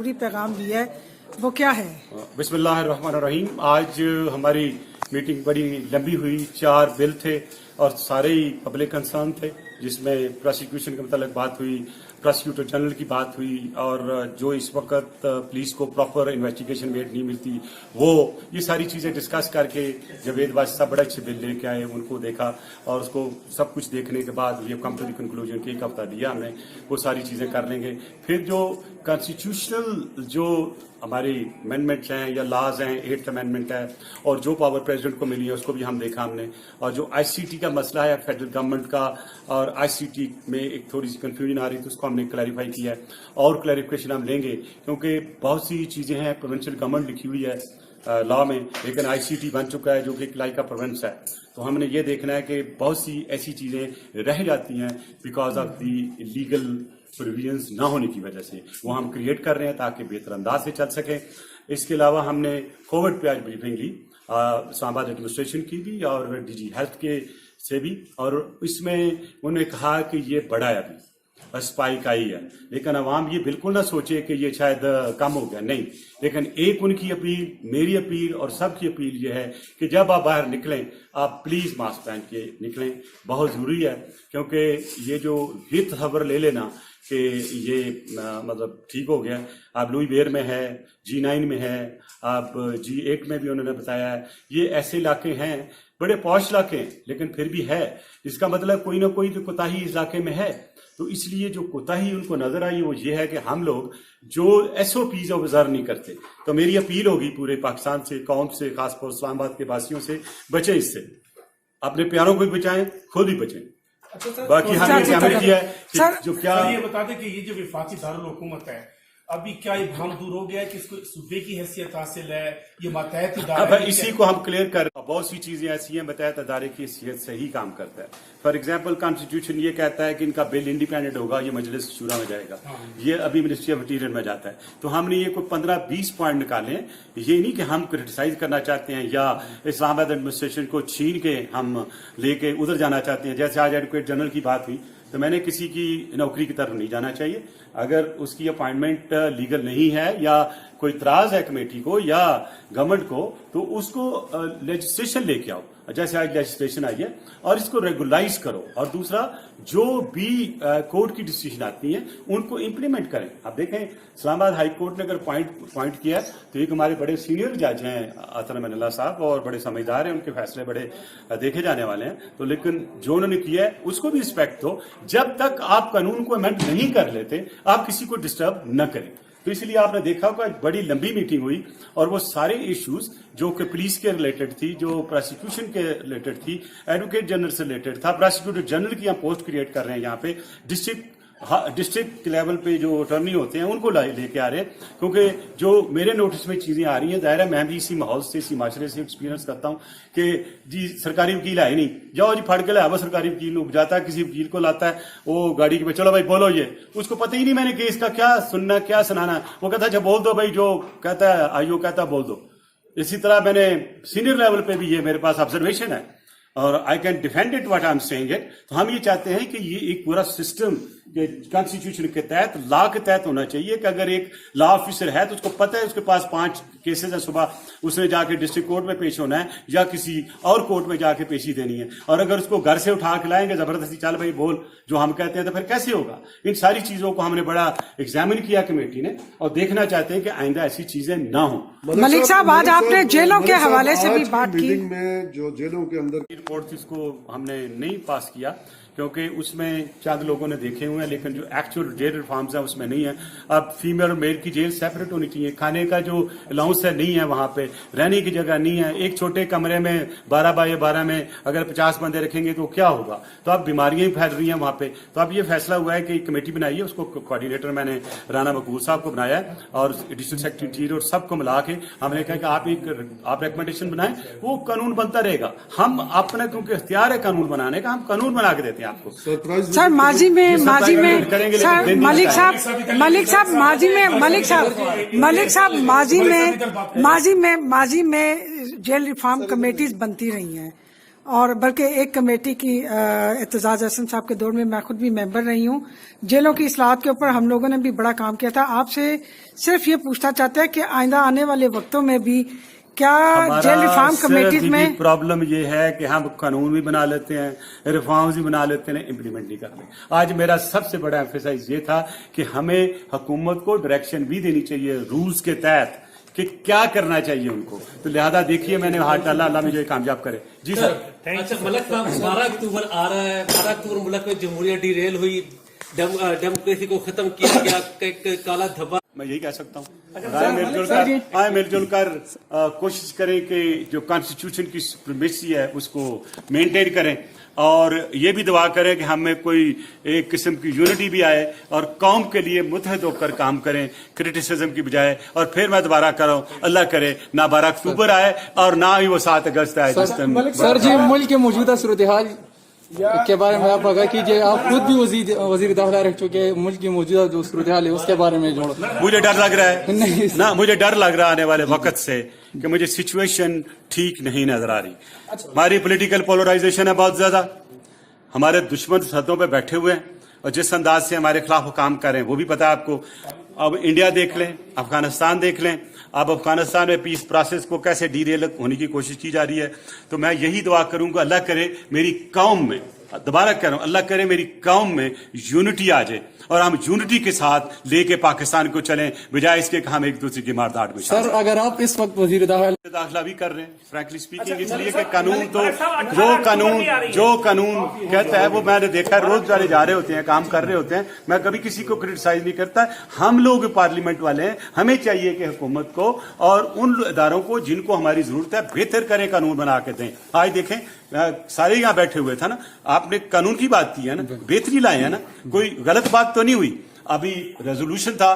आखिरी पैगाम दिया है, वो क्या है? बिस्मिल्लाहिर्रहमानिर्रहीम। आज हमारी मीटिंग बड़ी लंबी हुई, 4 बिल थे और सारे ही पब्लिक कंसर्न थे, जिसमें प्रोसिक्यूशन के मुतालिक बात हुई, प्रोसिक्यूटर जनरल की बात हुई, और जो इस वक्त पुलिस को प्रॉपर इन्वेस्टिगेशन मेड नहीं मिलती वो, ये सारी चीज़ें डिस्कस करके जावेद बादशाह साहब बड़े अच्छे बिल लेके आए, उनको देखा और उसको सब कुछ देखने के बाद we have come to the conclusion कि एक हफ्ता दिया हमने, वो सारी चीज़ें कर लेंगे। फिर जो कॉन्स्टिट्यूशनल जो हमारी अमेंडमेंट्स हैं या लॉज हैं, 8th अमेंडमेंट है और जो पावर प्रेसिडेंट को मिली है उसको भी हम देखा हमने, और जो आईसीटी का मसला है फेडरल गवर्नमेंट का, और आईसीटी में एक थोड़ी सी कंफ्यूजन आ रही थी, उसको हमने क्लैरिफाई किया है और क्लैरिफिकेशन हम लेंगे, क्योंकि बहुत सी चीज़ें हैं प्रोविंशियल गवर्नमेंट लिखी हुई है लॉ में, लेकिन आईसीटी बन चुका है जो कि एक लाइक का प्रोविंस है। तो हमने ये देखना है कि बहुत सी ऐसी चीज़ें रह जाती हैं because of the legal provisions ना होने की वजह से, वो हम क्रिएट कर रहे हैं ताकि बेहतर अंदाज से चल सके। इसके अलावा हमने कोविड पे आज ब्रीफिंग ली, इस्लामाबाद एडमिनिस्ट्रेशन की भी और डीजी हेल्थ के से भी, और इसमें उन्होंने कहा कि ये बड़ा है, अभी स्पाइक आई है, लेकिन अवाम ये बिल्कुल ना सोचे कि ये शायद कम हो गया, नहीं। लेकिन एक उनकी अपील, मेरी अपील और सबकी अपील ये है कि जब आप बाहर निकलें आप प्लीज़ मास्क पहन के निकलें, बहुत ज़रूरी है, क्योंकि ये जो हित खबर ले लेना कि ये मतलब ठीक हो गया, आप लुई वेयर में है, G9 में है, आप G8 में भी उन्होंने बताया है, ये ऐसे इलाके हैं, बड़े पॉश इलाके हैं, लेकिन फिर भी है, इसका मतलब कोई ना कोई तो कोताही इस इलाके में है। तो इसलिए जो कोताही उनको नजर आई वो ये है कि हम लोग जो SOPs ऑब्जर्व नहीं करते। तो मेरी अपील होगी पूरे पाकिस्तान से, कौम से, खासतौर इस्लामाबाद के वासियों से, बचें इससे, अपने प्यारों को भी बचाएं, खुद भी बचें। बाकी हमने किया है कि जो क्या ये बता दें कि ये जो विफाकी दारुल हुकूमत है, अभी क्या ये भ्रम दूर हो गया है कि इसको सूबे की हैसियत हासिल है, ये मातहत इदारा है? इसी को हम क्लियर कर, बहुत सी चीजें ऐसी हैं मातहत इदारे की हैसियत से ही काम करता है। फॉर एग्जाम्पल कॉन्स्टिट्यूशन ये कहता है कि इनका बिल इंडिपेंडेंट होगा, ये मजलिस शूरा में जाएगा, ये अभी मिनिस्ट्री ऑफ इंटीरियर में जाता है। तो हमने ये कोई 15-20 पॉइंट निकाले, ये नहीं कि हम क्रिटिसाइज करना चाहते हैं या इस्लामाबाद एडमिनिस्ट्रेशन को छीन के हम लेके उधर जाना चाहते हैं। जैसे आज एडवोकेट जनरल की बात हुई, तो मैंने किसी की नौकरी की तरफ नहीं जाना चाहिए, अगर उसकी अपॉइंटमेंट लीगल नहीं है या कोई इतराज है कमेटी को या गवर्नमेंट को, तो उसको लेजिस्लेशन लेके आओ, जैसे आज लेजिस्लेशन आई है, और इसको रेगुलाइज करो। और दूसरा, जो भी कोर्ट की डिसीजन आती हैं उनको इम्प्लीमेंट करें। आप देखें इस्लामाबाद हाई कोर्ट ने अगर पॉइंट किया तो एक हमारे बड़े सीनियर जज हैं अतर अमान साहब, और बड़े समझदार हैं, उनके फैसले बड़े देखे जाने वाले हैं, तो लेकिन जो उन्होंने किया है उसको भी रिस्पेक्ट दो। जब तक आप कानून को अमेंड नहीं कर लेते आप किसी को डिस्टर्ब न करें। तो इसलिए आपने देखा होगा बड़ी लंबी मीटिंग हुई, और वो सारे इश्यूज जो कि पुलिस के रिलेटेड थी, जो प्रोसिक्यूशन के रिलेटेड थी, एडवोकेट जनरल से रिलेटेड था, प्रोसिक्यूटर जनरल की हम पोस्ट क्रिएट कर रहे हैं यहाँ पे, डिस्ट्रिक्ट लेवल पे जो अटॉर्नी होते हैं उनको लेके आ रहे हैं, क्योंकि जो मेरे नोटिस में चीजें आ रही हैं, दायरा मैं भी इसी माहौल से, इसी माशरे से एक्सपीरियंस करता हूं कि जी सरकारी वकील आए नहीं, जाओ जी फड़ के लाया, वो सरकारी वकील उग जाता है, किसी वकील को लाता है, वो गाड़ी के चलो भाई बोलो, ये उसको पता ही नहीं मैंने केस का क्या सुनना क्या सुनाना, वो कहता है अच्छा बोल दो भाई, जो कहता है आईओ कहता है बोल दो। इसी तरह मैंने सीनियर लेवल पे भी ये मेरे पास ऑब्जर्वेशन है और I can defend it what I am saying it. तो हम ये चाहते हैं कि ये एक पूरा सिस्टम कॉन्स्टिट्यूशन के तहत, लॉ के तहत होना चाहिए कि अगर एक लॉ ऑफिसर है तो उसको पता है उसके पास 5 केसेस है, सुबह उसने जाके डिस्ट्रिक्ट कोर्ट में पेश होना है या किसी और कोर्ट में जाके पेशी देनी है, और अगर उसको घर से उठा के लाएंगे जबरदस्ती, चल भाई बोल जो हम कहते हैं, तो फिर कैसे होगा? इन सारी चीजों को हमने बड़ा एग्जामिन किया कमेटी ने, और देखना चाहते हैं कि आइंदा ऐसी चीजें ना हो। मलिक साहब, आज आपने जेलों के हवाले से भी बात की, में जो जेलों के अंदर रिपोर्ट थी उसको हमने नहीं पास किया क्योंकि उसमें चंद लोगों ने देखे हुए हैं, लेकिन जो एक्चुअल जेल रिफॉर्म्स है उसमें नहीं है। अब फीमेल और मेल की जेल सेपरेट होनी चाहिए, खाने का जो अलाउंस है नहीं है, वहां पे रहने की जगह नहीं है, एक छोटे कमरे में 12 बाय 12 में अगर 50 बंदे रखेंगे तो क्या होगा? तो अब बीमारियां फैल रही हैं वहां पे। तो अब ये फैसला हुआ है कि कमेटी बनाई है, उसको कोऑर्डिनेटर मैंने राना मकबूल साहब को बनाया है और डिस्ट्रिक्ट सेक्रेटरी इंटीरियर और सबको मिला के हमने कहा कि आप रिकमेंडेशन बनाएं, वो कानून बनता रहेगा। हम अपना क्योंकि इख्तियार है कानून बनाने का, हम कानून बना के देते हैं आपको। सर माजी में सर मलिक साहब माजी में जेल रिफॉर्म कमेटीज बनती रही हैं, اور بلکہ ایک کمیٹی کی اعتزاز احسن صاحب کے دور میں میں خود بھی ممبر رہی ہوں. جیلوں کی اصلاحات کے اوپر ہم لوگوں نے بھی بڑا کام کیا تھا. آپ سے صرف یہ پوچھنا چاہتے ہیں کہ آئندہ آنے والے وقتوں میں بھی کیا جیل ریفارم کمیٹیز میں پرابلم یہ ہے کہ ہم قانون بھی بنا لیتے ہیں, ریفارمز بھی بنا لیتے ہیں, امپلیمنٹ نہیں کرتے. آج میرا سب سے بڑا ایمفیسائز یہ تھا کہ ہمیں حکومت کو ڈائریکشن بھی دینی چاہیے رولز کے تحت کہ کیا کرنا چاہیے ان کو. تو لہذا دیکھیے میں نے ہاتھ ڈالا, اللہ مجھے کامیاب کرے. جی سر. اچھا ملک صاحب 12 اکتوبر آ رہا ہے, 12 اکتوبر ملک میں جمہوریت ڈی ریل ہوئی, ڈیموکریسی کو ختم کیا گیا, کالا دھبا. میں یہی کہہ سکتا ہوں آئے مل جل کر کوشش کریں کہ جو کانسٹیٹیوشن کی سپریمیسی ہے اس کو مینٹین کریں, اور یہ بھی دعا کریں کہ ہم میں کوئی ایک قسم کی یونٹی بھی آئے اور قوم کے لیے متحد ہو کر کام کریں کرٹیسزم کی بجائے. اور پھر میں دوبارہ کروں, اللہ کرے نہ 12 اکتوبر آئے اور نہ ہی وہ 7 اگست آئے. سر جی, ملک کے موجودہ صورتحال کے بارے میں آپ آگاہ کیجیے. آپ خود بھی وزیر داخلہ رہ چکے ہیں, ملک کی موجودہ جو صورتحال ہے اس کے بارے میں جوڑو. مجھے ڈر لگ رہا ہے نہ, مجھے ڈر لگ رہا آنے والے وقت سے کہ مجھے سچویشن ٹھیک نہیں نظر آ رہی. ہماری پولیٹیکل پولرائزیشن ہے بہت زیادہ, ہمارے دشمن سطحوں پہ بیٹھے ہوئے ہیں اور جس انداز سے ہمارے خلاف وہ کام کر رہے ہیں وہ بھی پتا ہے آپ کو. اب انڈیا دیکھ لیں, افغانستان دیکھ لیں, اب افغانستان میں پیس پروسیس کو کیسے ڈی ریل ہونے کی کوشش کی جا رہی ہے. تو میں یہی دعا کروں گا, اللہ کرے میری قوم میں, دوبارہ کہہ رہا ہوں, اللہ کرے میری قوم میں یونٹی آ جائے اور ہم یونٹی کے ساتھ لے کے پاکستان کو چلیں, بجائے اس کے کہ ہم ایک دوسرے کی مارداٹ میں. سر اگر آپ اس وقت وزیر داخلہ بھی کر رہے ہیں فرینکلی اسپیکنگ, اس لیے کہ قانون تو جو قانون کہتا ہے وہ میں نے دیکھا روز والے جا رہے ہوتے ہیں, کام کر رہے ہوتے ہیں. میں کبھی کسی کو کرٹیسائز نہیں کرتا. ہم لوگ پارلیمنٹ والے ہیں, ہمیں چاہیے کہ حکومت کو اور ان اداروں کو جن کو ہماری ضرورت ہے بہتر کریں, قانون بنا کے دیں. آج دیکھیں سارے یہاں بیٹھے ہوئے تھا نا, آپ نے قانون کی بات کی ہے نا, بہتری لائے ہیں نا, کوئی غلط بات تو نہیں ہوئی. ابھی ریزولوشن تھا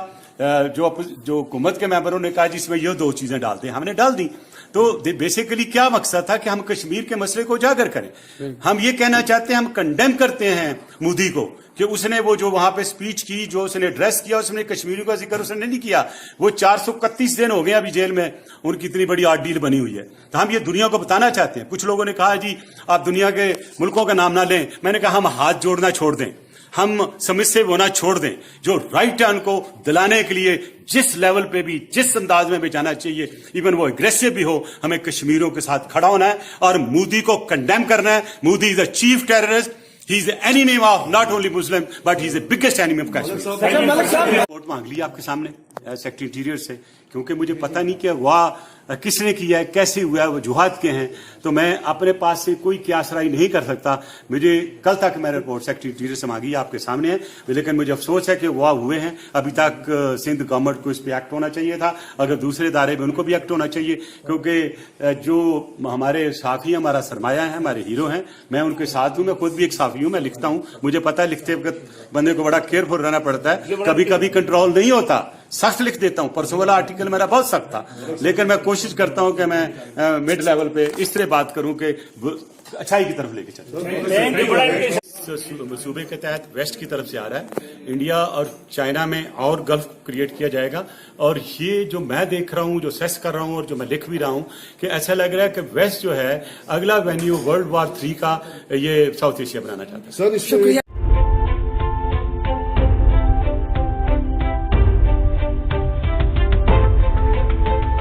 جو حکومت کے ممبروں نے کہا جس میں یہ 2 چیزیں ڈالتے ہیں, ہم نے ڈال دی. تو بیسیکلی کیا مقصد تھا کہ ہم کشمیر کے مسئلے کو اجاگر کریں. ہم یہ کہنا چاہتے ہیں, ہم کنڈیم کرتے ہیں مودی کو کہ اس نے وہ جو وہاں پہ سپیچ کی, جو اس نے ایڈریس کیا, اس نے کشمیریوں کا ذکر اس نے نہیں کیا. وہ 431 دن ہو گئے ابھی جیل میں, ان کی اتنی بڑی آرٹ ڈیل بنی ہوئی ہے. تو ہم یہ دنیا کو بتانا چاہتے ہیں. کچھ لوگوں نے کہا جی آپ دنیا کے ملکوں کا نام نہ لیں. میں نے کہا ہم ہاتھ جوڑنا چھوڑ دیں, ہم سمجھ ہونا چھوڑ دیں. جو رائٹ ہے ان کو دلانے کے لیے جس لیول پہ بھی جس انداز میں بھی جانا چاہیے, ایون وہ اگریسو بھی ہو, ہمیں کشمیریوں کے ساتھ کھڑا ہونا ہے اور مودی کو کنڈیم کرنا ہے. Modi is a chief terrorist, he is a enemy of not only Muslim but he is the biggest enemy of Kashmir. Report مانگ لی آپ کے سامنے سیکٹری انٹیریئر سے, کیونکہ مجھے پتہ نہیں کہ وہ کس نے کیا ہے, کیسے ہوا ہے, وجوہات کے ہیں. تو میں اپنے پاس سے کوئی قیاس رائے نہیں کر سکتا. مجھے کل تک میں رپورٹ سیکٹری انٹیریئر سے مانگی آپ کے سامنے ہے, لیکن مجھے افسوس ہے کہ وہ ہوئے ہیں. ابھی تک سندھ گورنمنٹ کو اس پہ ایکٹ ہونا چاہیے تھا, اگر دوسرے ادارے میں ان کو بھی ایکٹ ہونا چاہیے, کیونکہ جو ہمارے ساتھی ہمارا سرمایہ ہیں, ہمارے ہیرو ہیں, میں ان کے ساتھ ہوں. میں خود بھی ایک صحافی ہوں, میں لکھتا ہوں. مجھے پتا ہے لکھتے وقت بندے کو بڑا کیئرفل رہنا پڑتا ہے, کبھی کبھی کنٹرول نہیں ہوتا, سخت لکھ دیتا ہوں. پرسوں والا آرٹیکل میرا بہت سخت تھا, لیکن میں کوشش کرتا ہوں کہ میں مڈ لیول پہ اس طرح بات کروں کہ اچھائی کی طرف لے کے چلیں. صوبے کے تحت ویسٹ کی طرف سے آ رہا ہے, انڈیا اور چائنا میں اور گلف کریٹ کیا جائے گا. اور یہ جو میں دیکھ رہا ہوں, جو سیس کر رہا ہوں اور جو میں لکھ بھی رہا ہوں, کہ ایسا لگ رہا ہے کہ ویسٹ جو ہے اگلا وینیو ورلڈ وار 3 کا یہ ساؤتھ ایشیا بنانا چاہتا ہے. سر اس